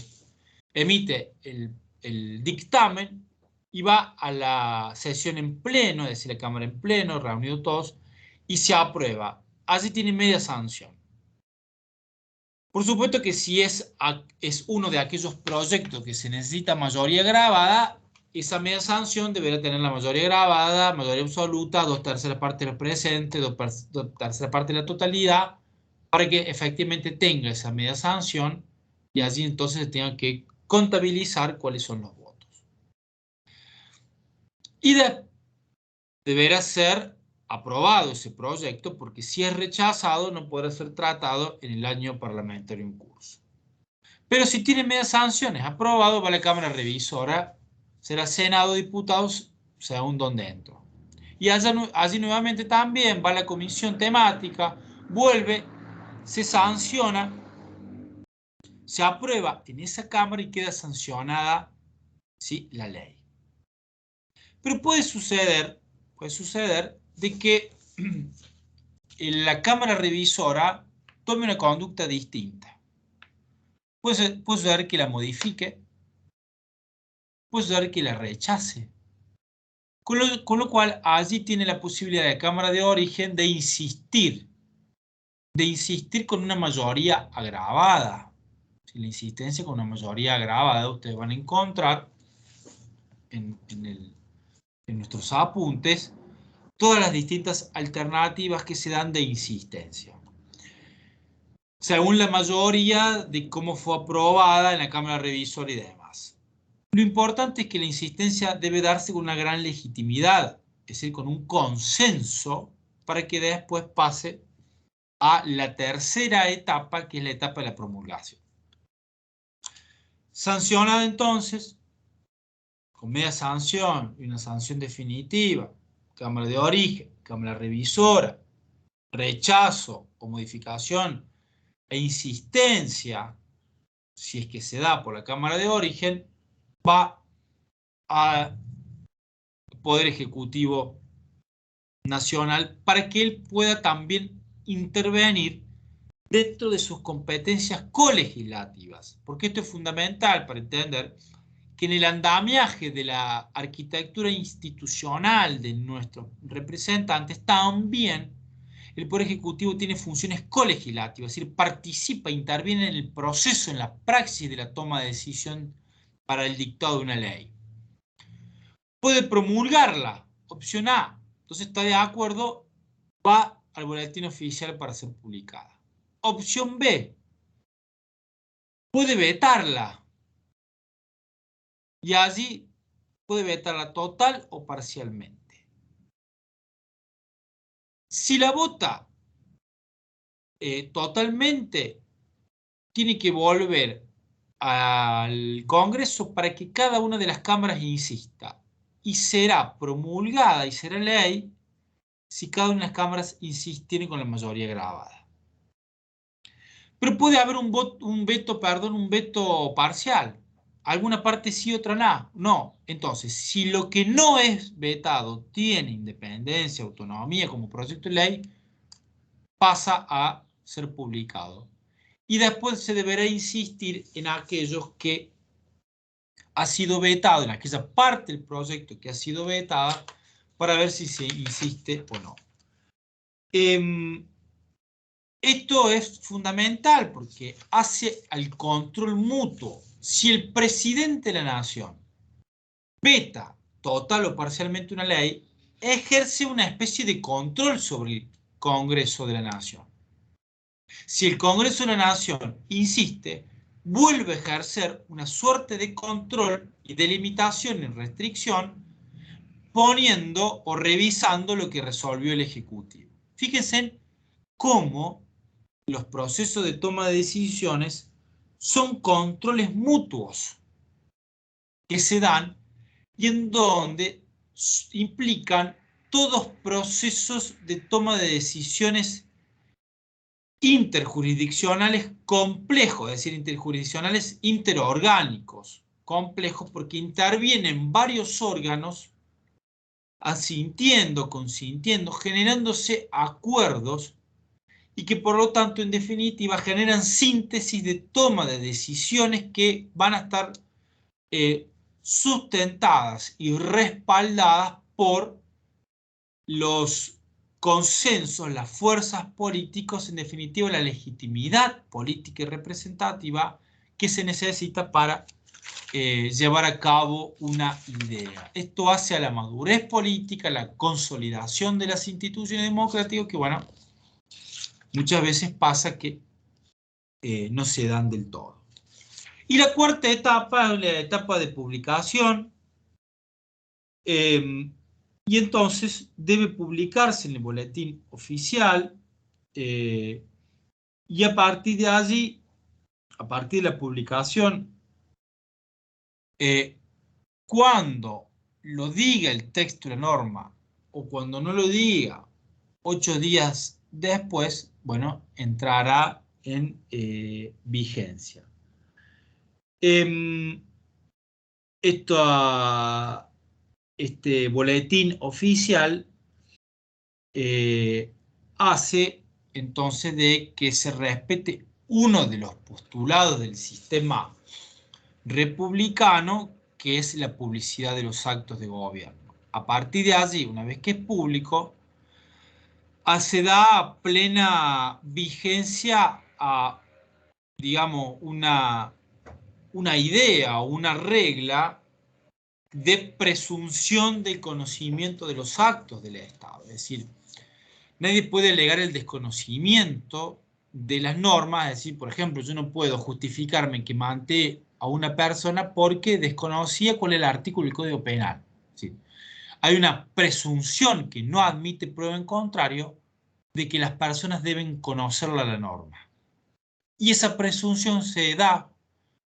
Speaker 1: emite el dictamen y va a la sesión en pleno, es decir, la Cámara en pleno, reunidos todos, y se aprueba. Allí tiene media sanción. Por supuesto que si es uno de aquellos proyectos que se necesita mayoría grabada, esa media sanción deberá tener la mayoría grabada, mayoría absoluta, 2/3 partes de los presentes, 2/3 partes de la totalidad, para que efectivamente tenga esa media sanción y allí entonces se tenga que contabilizar cuáles son los votos. Y deberá ser aprobado ese proyecto porque si es rechazado no podrá ser tratado en el año parlamentario en curso. Pero si tiene medias sanciones aprobado, va a la Cámara Revisora, será Senado, Diputados, según donde entro. Y allí nuevamente también va a la comisión temática, vuelve, se sanciona, se aprueba en esa Cámara y queda sancionada, ¿sí?, la ley. Pero puede suceder de que la Cámara Revisora tome una conducta distinta. Puede suceder que la modifique, puede suceder que la rechace. Con lo cual, allí tiene la posibilidad de la Cámara de origen de insistir con una mayoría agravada. Si la insistencia con una mayoría agravada, ustedes van a encontrar en nuestros apuntes todas las distintas alternativas que se dan de insistencia, según la mayoría de cómo fue aprobada en la Cámara Revisora y demás. Lo importante es que la insistencia debe darse con una gran legitimidad, es decir, con un consenso, para que después pase a la tercera etapa, que es la etapa de la promulgación. Sancionada entonces, con media sanción y una sanción definitiva, Cámara de origen, Cámara Revisora, rechazo o modificación e insistencia, si es que se da por la Cámara de origen, va al Poder Ejecutivo Nacional para que él pueda también intervenir dentro de sus competencias colegislativas, porque esto es fundamental para entender que en el andamiaje de la arquitectura institucional de nuestros representantes también el Poder Ejecutivo tiene funciones colegislativas, es decir, participa, interviene en el proceso, en la praxis de la toma de decisión para el dictado de una ley. Puede promulgarla, opción A. Entonces está de acuerdo, va al boletín oficial para ser publicada. Opción B, puede vetarla y allí puede vetarla total o parcialmente. Si la vota totalmente, tiene que volver al Congreso para que cada una de las cámaras insista. Y será promulgada y será ley si cada una de las cámaras insistiere con la mayoría grabada. Pero puede haber un veto parcial. Alguna parte sí, otra no. No. Entonces, si lo que no es vetado tiene independencia, autonomía como proyecto de ley, pasa a ser publicado. Y después se deberá insistir en aquellos que ha sido vetado, en aquella parte del proyecto que ha sido vetada, para ver si se insiste o no. Esto es fundamental porque hace al control mutuo. Si el presidente de la nación veta total o parcialmente una ley, ejerce una especie de control sobre el Congreso de la Nación. Si el Congreso de la Nación insiste, vuelve a ejercer una suerte de control y de limitación y restricción, poniendo o revisando lo que resolvió el Ejecutivo. Fíjense cómo los procesos de toma de decisiones son controles mutuos que se dan y en donde implican todos procesos de toma de decisiones interjurisdiccionales complejos, es decir, interjurisdiccionales interorgánicos, complejos porque intervienen varios órganos asintiendo, consintiendo, generándose acuerdos y que por lo tanto en definitiva generan síntesis de toma de decisiones que van a estar sustentadas y respaldadas por los consensos, las fuerzas políticas, en definitiva la legitimidad política y representativa que se necesita para llevar a cabo una idea. Esto hace a la madurez política, la consolidación de las instituciones democráticas que, bueno, muchas veces pasa que no se dan del todo. Y la cuarta etapa es la etapa de publicación. Y entonces debe publicarse en el boletín oficial y a partir de allí, a partir de la publicación, cuando lo diga el texto de la norma o cuando no lo diga 8 días después, bueno, entrará en vigencia. Este boletín oficial hace entonces de que se respete uno de los postulados del sistema republicano, que es la publicidad de los actos de gobierno. A partir de allí, una vez que es público, se da plena vigencia a, digamos, una idea o una regla de presunción del conocimiento de los actos del Estado. Es decir, nadie puede alegar el desconocimiento de las normas. Es decir, por ejemplo, yo no puedo justificarme que maté a una persona porque desconocía cuál es el artículo del Código Penal. ¿Sí? Hay una presunción que no admite prueba en contrario de que las personas deben conocerla la norma. Y esa presunción se da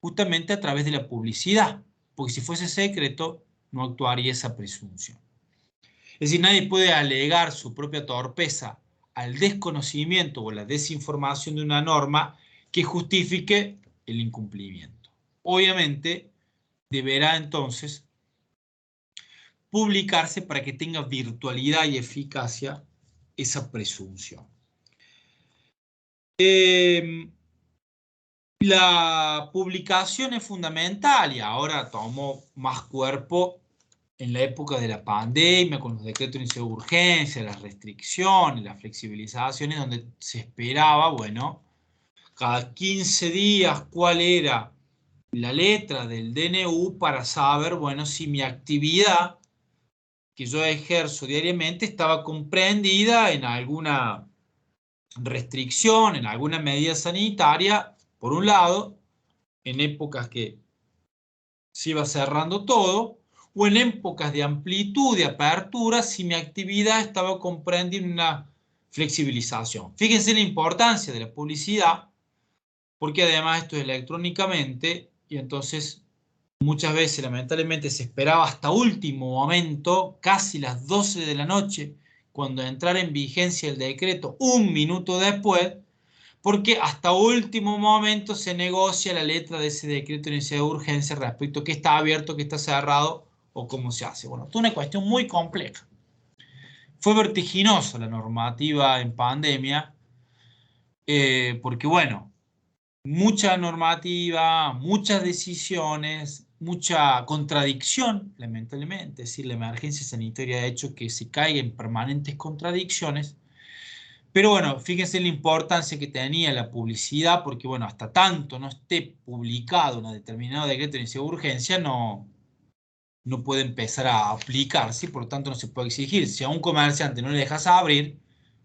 Speaker 1: justamente a través de la publicidad, porque si fuese secreto no actuaría esa presunción. Es decir, nadie puede alegar su propia torpeza al desconocimiento o la desinformación de una norma que justifique el incumplimiento. Obviamente, deberá entonces publicarse para que tenga virtualidad y eficacia esa presunción. La publicación es fundamental y ahora tomó más cuerpo en la época de la pandemia, con los decretos de urgencia, las restricciones, las flexibilizaciones, donde se esperaba, bueno, cada 15 días cuál era la letra del DNU para saber, bueno, si mi actividad que yo ejerzo diariamente estaba comprendida en alguna restricción en alguna medida sanitaria, por un lado, en épocas que se iba cerrando todo, o en épocas de amplitud, de apertura, si mi actividad estaba comprendiendo una flexibilización. Fíjense la importancia de la publicidad, porque además esto es electrónicamente, y entonces muchas veces, lamentablemente, se esperaba hasta último momento, casi las 12 de la noche, cuando entrara en vigencia el decreto, un minuto después, porque hasta último momento se negocia la letra de ese decreto de necesidad de urgencia respecto a qué está abierto, qué está cerrado o cómo se hace. Bueno, esto es una cuestión muy compleja. Fue vertiginosa la normativa en pandemia, porque bueno, mucha normativa, muchas decisiones, mucha contradicción, lamentablemente. Es decir, la emergencia sanitaria ha hecho que se caiga en permanentes contradicciones. Pero bueno, fíjense la importancia que tenía la publicidad, porque bueno, hasta tanto no esté publicado un determinado decreto de necesidad de urgencia, no puede empezar a aplicarse y por lo tanto no se puede exigir. Si a un comerciante no le dejas abrir,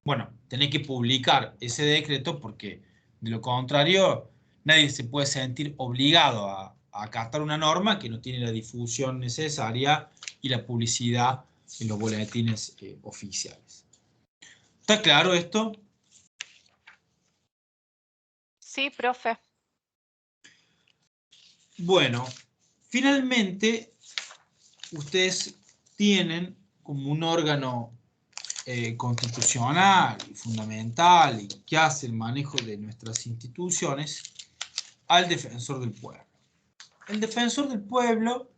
Speaker 1: bueno, tenés que publicar ese decreto porque de lo contrario nadie se puede sentir obligado a acatar una norma que no tiene la difusión necesaria y la publicidad en los boletines oficiales. ¿Está claro esto?
Speaker 2: Sí, profe.
Speaker 1: Bueno, finalmente ustedes tienen como un órgano constitucional y fundamental y que hace el manejo de nuestras instituciones al defensor del pueblo. El defensor del pueblo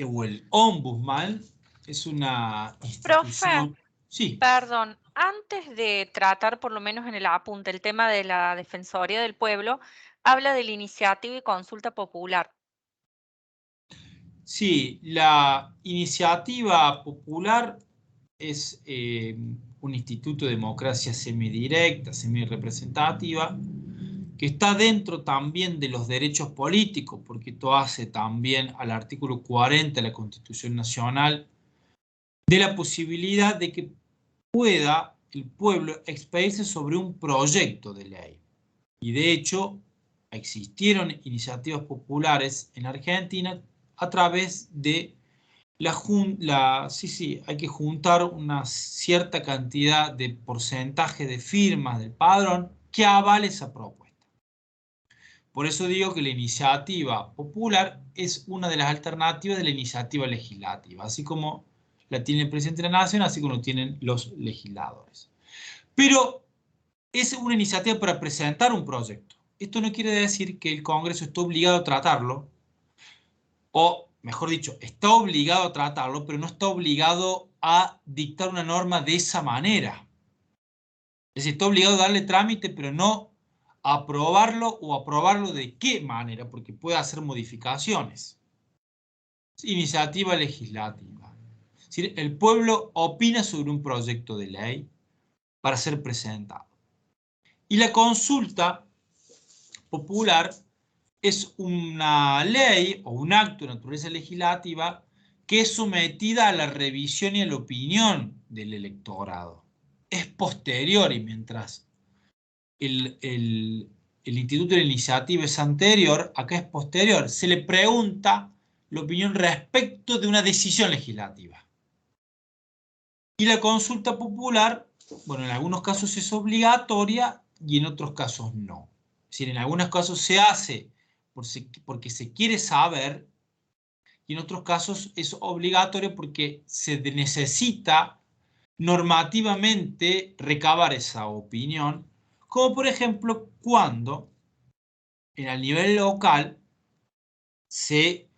Speaker 1: o el ombudsman es una
Speaker 2: Profe,
Speaker 1: institución. Sí,
Speaker 2: perdón, antes de tratar, por lo menos en el apunte, el tema de la Defensoría del Pueblo, habla de la iniciativa y consulta popular.
Speaker 1: sí, la iniciativa popular es un instituto de democracia semidirecta, semirepresentativa, que está dentro también de los derechos políticos, porque esto hace también al artículo 40 de la Constitución Nacional, de la posibilidad de que pueda el pueblo expedirse sobre un proyecto de ley. Y de hecho, existieron iniciativas populares en Argentina a través de sí, hay que juntar una cierta cantidad de porcentaje de firmas del padrón que avale esa propuesta. Por eso digo que la iniciativa popular es una de las alternativas de la iniciativa legislativa, así como la tiene el presidente de la Nación, así como lo tienen los legisladores. Pero es una iniciativa para presentar un proyecto. Esto no quiere decir que el Congreso esté obligado a tratarlo, o mejor dicho, está obligado a tratarlo, pero no está obligado a dictar una norma de esa manera. Es decir, está obligado a darle trámite, pero no a aprobarlo o aprobarlo de qué manera, porque puede hacer modificaciones. Iniciativa legislativa. Es decir, el pueblo opina sobre un proyecto de ley para ser presentado. Y la consulta popular es una ley o un acto de naturaleza legislativa que es sometida a la revisión y a la opinión del electorado. Es posterior y mientras el instituto de la iniciativa es anterior, acá es posterior. Se le pregunta la opinión respecto de una decisión legislativa. Y la consulta popular, bueno, en algunos casos es obligatoria y en otros casos no. Es decir, en algunos casos se hace porque se quiere saber y en otros casos es obligatorio porque se necesita normativamente recabar esa opinión, como por ejemplo cuando en el nivel local se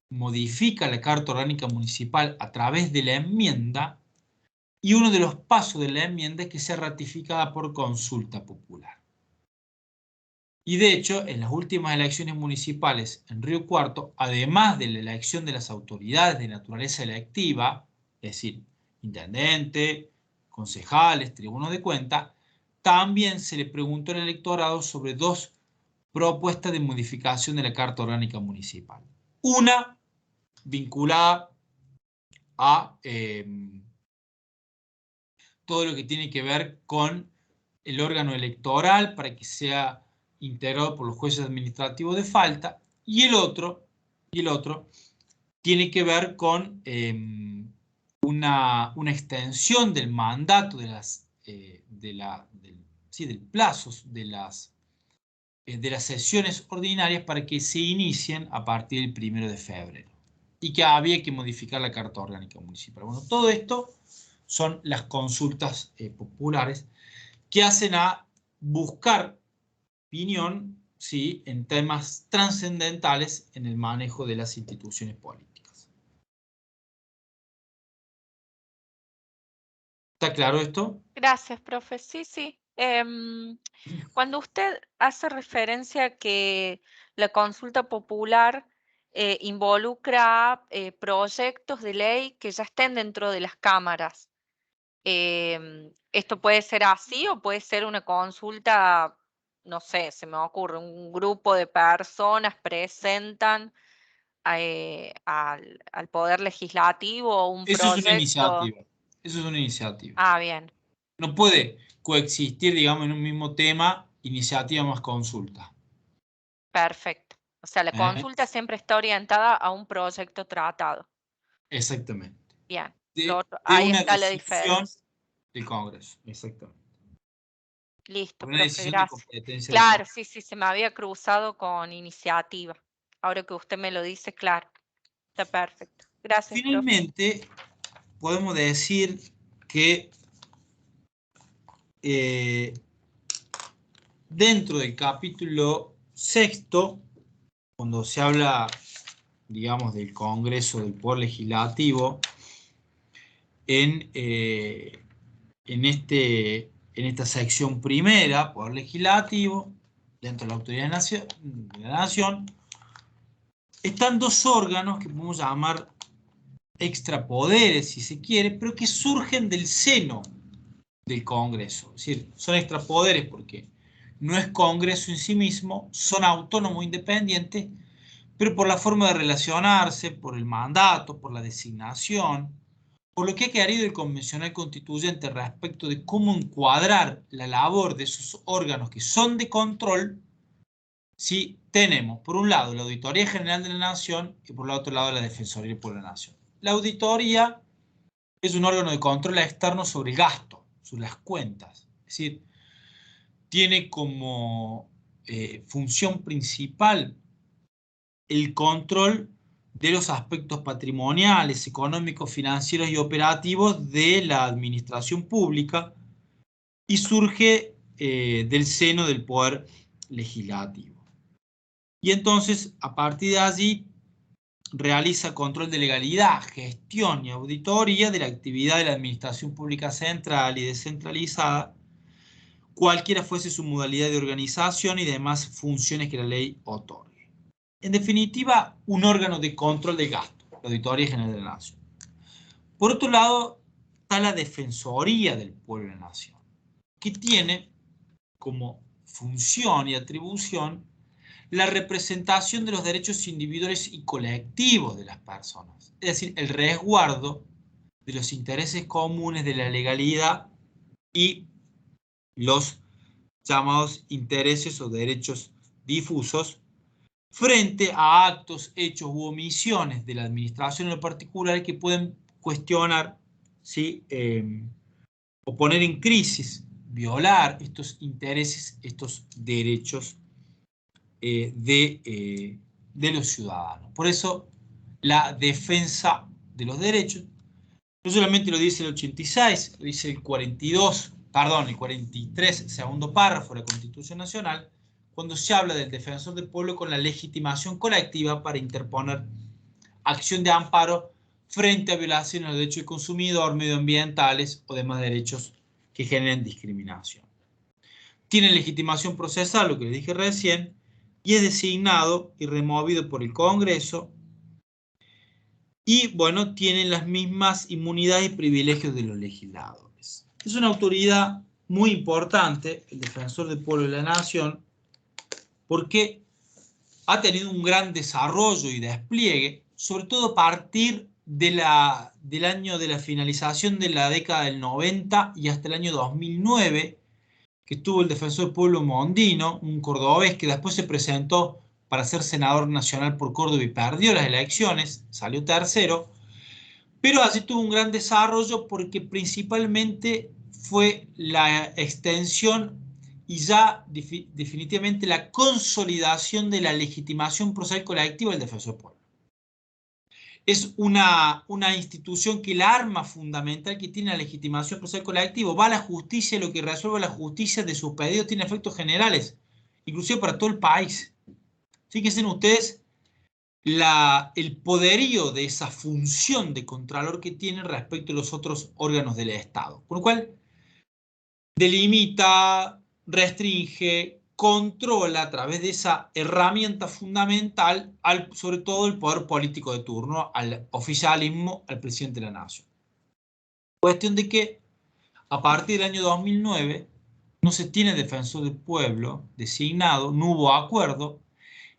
Speaker 1: modifica la Carta Orgánica Municipal a través de la enmienda y uno de los pasos de la enmienda es que sea ratificada por consulta popular. Y de hecho, en las últimas elecciones municipales en Río Cuarto, además de la elección de las autoridades de naturaleza electiva, es decir, intendente, concejales, tribunos de cuenta, también se le preguntó al electorado sobre dos propuestas de modificación de la Carta Orgánica Municipal. Una vinculada a todo lo que tiene que ver con el órgano electoral para que sea integrado por los jueces administrativos de falta, y el otro tiene que ver con una extensión del mandato de las, del plazos de las sesiones ordinarias para que se inicien a partir del 1 de febrero y que había que modificar la Carta Orgánica Municipal. Bueno, todo esto son las consultas populares que hacen a buscar opinión, ¿sí?, en temas trascendentales en el manejo de las instituciones políticas. ¿Está claro esto?
Speaker 2: Gracias, profe. Sí, sí. Cuando usted hace referencia a que la consulta popular involucra proyectos de ley que ya estén dentro de las cámaras, ¿esto puede ser así o puede ser una consulta, no sé, se me ocurre, un grupo de personas presentan al Poder Legislativo un
Speaker 1: Eso es una
Speaker 2: proyecto?
Speaker 1: iniciativa. Eso es una iniciativa.
Speaker 2: Ah, bien.
Speaker 1: No puede coexistir, digamos, en un mismo tema, iniciativa más consulta.
Speaker 2: Perfecto. O sea, la
Speaker 1: ¿Eh?
Speaker 2: consulta siempre está orientada a un proyecto tratado.
Speaker 1: Exactamente.
Speaker 2: Bien.
Speaker 1: De
Speaker 2: Ahí
Speaker 1: una
Speaker 2: está la
Speaker 1: decisión
Speaker 2: diferencia.
Speaker 1: del Congreso. Exactamente.
Speaker 2: Listo,
Speaker 1: Una
Speaker 2: profe,
Speaker 1: decisión de
Speaker 2: gracias.
Speaker 1: competencia del
Speaker 2: Claro,
Speaker 1: Congreso.
Speaker 2: sí, sí, se me había cruzado con iniciativa. Ahora que usted me lo dice, claro. Está perfecto. Gracias, profe.
Speaker 1: Finalmente, podemos decir que dentro del capítulo 6, cuando se habla, digamos, del Congreso, del Poder Legislativo, en esta sección primera, Poder Legislativo, dentro de la Autoridad de la Nación, están dos órganos que podemos llamar extrapoderes, si se quiere, pero que surgen del seno del Congreso. Es decir, son extrapoderes porque no es Congreso en sí mismo, son autónomos, independientes, pero por la forma de relacionarse, por el mandato, por la designación, por lo que ha querido el convencional constituyente respecto de cómo encuadrar la labor de esos órganos que son de control, si tenemos, por un lado, la Auditoría General de la Nación y por el otro lado, la Defensoría del Pueblo de la Nación. La auditoría es un órgano de control externo sobre el gasto, sobre las cuentas. Es decir, tiene como función principal el control de los aspectos patrimoniales, económicos, financieros y operativos de la administración pública y surge del seno del Poder Legislativo. Y entonces, a partir de allí, realiza control de legalidad, gestión y auditoría de la actividad de la administración pública central y descentralizada, cualquiera fuese su modalidad de organización y demás funciones que la ley otorgue. En definitiva, un órgano de control de gasto, la Auditoría General de la Nación. Por otro lado, está la Defensoría del Pueblo de la Nación, que tiene como función y atribución la representación de los derechos individuales y colectivos de las personas, es decir, el resguardo de los intereses comunes de la legalidad y los llamados intereses o derechos difusos frente a actos, hechos u omisiones de la administración en lo particular que pueden cuestionar, ¿sí?, o poner en crisis, violar estos intereses, estos derechos de los ciudadanos. Por eso, la defensa de los derechos no solamente lo dice el 86, lo dice el 42, perdón, el 43, segundo párrafo de la Constitución Nacional, cuando se habla del defensor del pueblo con la legitimación colectiva para interponer acción de amparo frente a violaciones de los derechos del consumidor, medioambientales o demás derechos que generen discriminación. Tiene legitimación procesal, lo que les dije recién, y es designado y removido por el Congreso. Y, bueno, tienen las mismas inmunidades y privilegios de los legisladores. Es una autoridad muy importante, el defensor del pueblo de la nación, porque ha tenido un gran desarrollo y despliegue, sobre todo a partir del año de la finalización de la década del 90 y hasta el año 2009, que estuvo el defensor del pueblo Mondino, un cordobés que después se presentó para ser senador nacional por Córdoba y perdió las elecciones, salió tercero, pero así tuvo un gran desarrollo porque principalmente fue la extensión y ya definitivamente la consolidación de la legitimación procesal colectiva del defensor del pueblo. Es una institución que la arma fundamental que tiene la legitimación procesal colectivo va a la justicia y lo que resuelve la justicia de sus pedidos tiene efectos generales, inclusive para todo el país. Fíjense ustedes el poderío de esa función de contralor que tiene respecto a los otros órganos del Estado. Con lo cual, delimita, restringe, controla a través de esa herramienta fundamental, sobre todo el poder político de turno, al oficialismo, al presidente de la nación. Cuestión de que a partir del año 2009 no se tiene defensor del pueblo designado, no hubo acuerdo,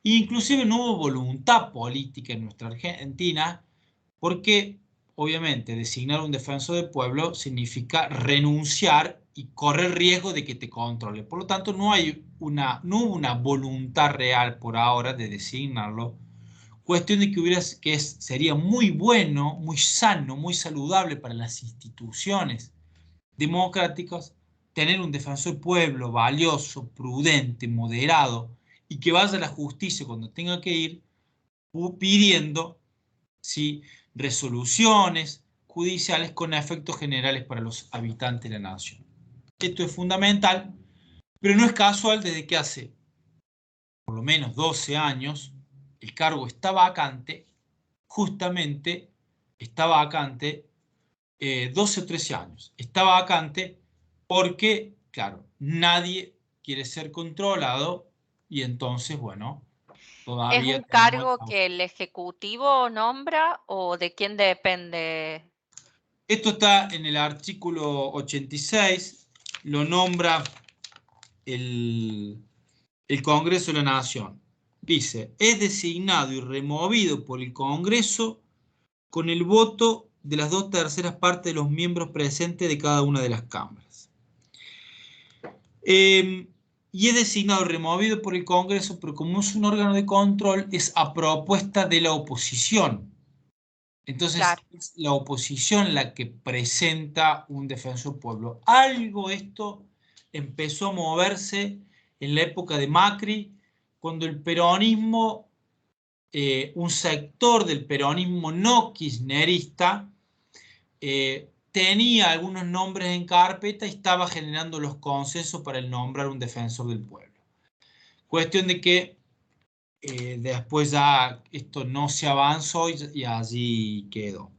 Speaker 1: e inclusive no hubo voluntad política en nuestra Argentina, porque obviamente designar un defensor del pueblo significa renunciar y correr riesgo de que te controle. Por lo tanto, no hubo una voluntad real por ahora de designarlo. Cuestión de que sería muy bueno, muy sano, muy saludable para las instituciones democráticas tener un defensor del pueblo valioso, prudente, moderado y que vaya a la justicia cuando tenga que ir pidiendo, ¿sí?, resoluciones judiciales con efectos generales para los habitantes de la nación. Esto es fundamental, pero no es casual desde que hace por lo menos 12 años el cargo está vacante, justamente está vacante 12 o 13 años. Está vacante porque, claro, nadie quiere ser controlado y entonces, bueno,
Speaker 2: ¿Es
Speaker 1: todavía
Speaker 2: un
Speaker 1: tenemos...
Speaker 2: cargo que el Ejecutivo nombra o de quién depende?
Speaker 1: Esto está en el artículo 86, lo nombra el Congreso de la Nación. Dice, es designado y removido por el Congreso con el voto de las 2/3 partes de los miembros presentes de cada una de las cámaras. Y es designado y removido por el Congreso, pero como es un órgano de control, es a propuesta de la oposición. Entonces,
Speaker 2: Claro.
Speaker 1: es la oposición la que presenta un defensor del pueblo. Algo esto empezó a moverse en la época de Macri, cuando el peronismo, un sector del peronismo no kirchnerista, tenía algunos nombres en carpeta y estaba generando los consensos para el nombrar un defensor del pueblo. Cuestión de que después ya esto no se avanzó y allí quedó.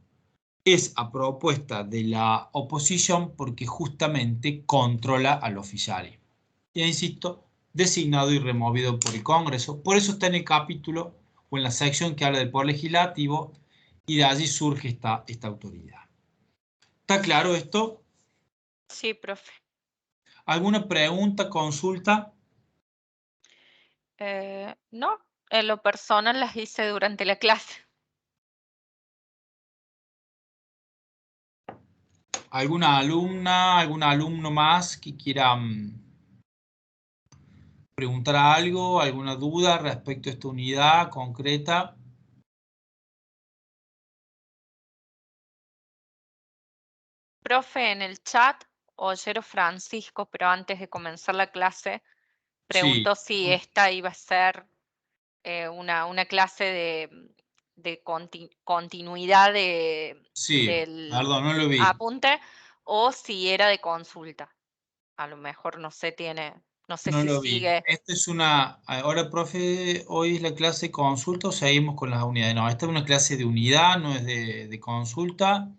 Speaker 1: Es a propuesta de la oposición porque justamente controla al oficialismo. Ya insisto, designado y removido por el Congreso. Por eso está en el capítulo o en la sección que habla del Poder Legislativo y de allí surge esta autoridad. ¿Está claro esto?
Speaker 2: Sí, profe.
Speaker 1: ¿Alguna pregunta, consulta?
Speaker 2: No, en lo personal las hice durante la clase.
Speaker 1: ¿Alguna alumna, algún alumno más que quiera preguntar algo, alguna duda respecto a esta unidad concreta?
Speaker 2: Profe, en el chat, Ollero Francisco, pero antes de comenzar la clase,
Speaker 1: Sí.
Speaker 2: preguntó si esta iba a ser una clase de continuidad
Speaker 1: Sí,
Speaker 2: del
Speaker 1: perdón, no lo vi.
Speaker 2: apunte o si era de consulta. A lo mejor no sé, no sé
Speaker 1: No
Speaker 2: si
Speaker 1: lo vi.
Speaker 2: sigue.
Speaker 1: Esta es ahora, profe, hoy es la clase de consulta o seguimos con las unidades. No, esta es una clase de unidad, no es de consulta.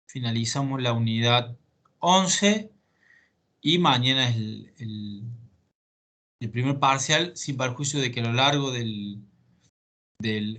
Speaker 1: Finalizamos la unidad 11 y mañana es el primer parcial, sin perjuicio de que a lo largo del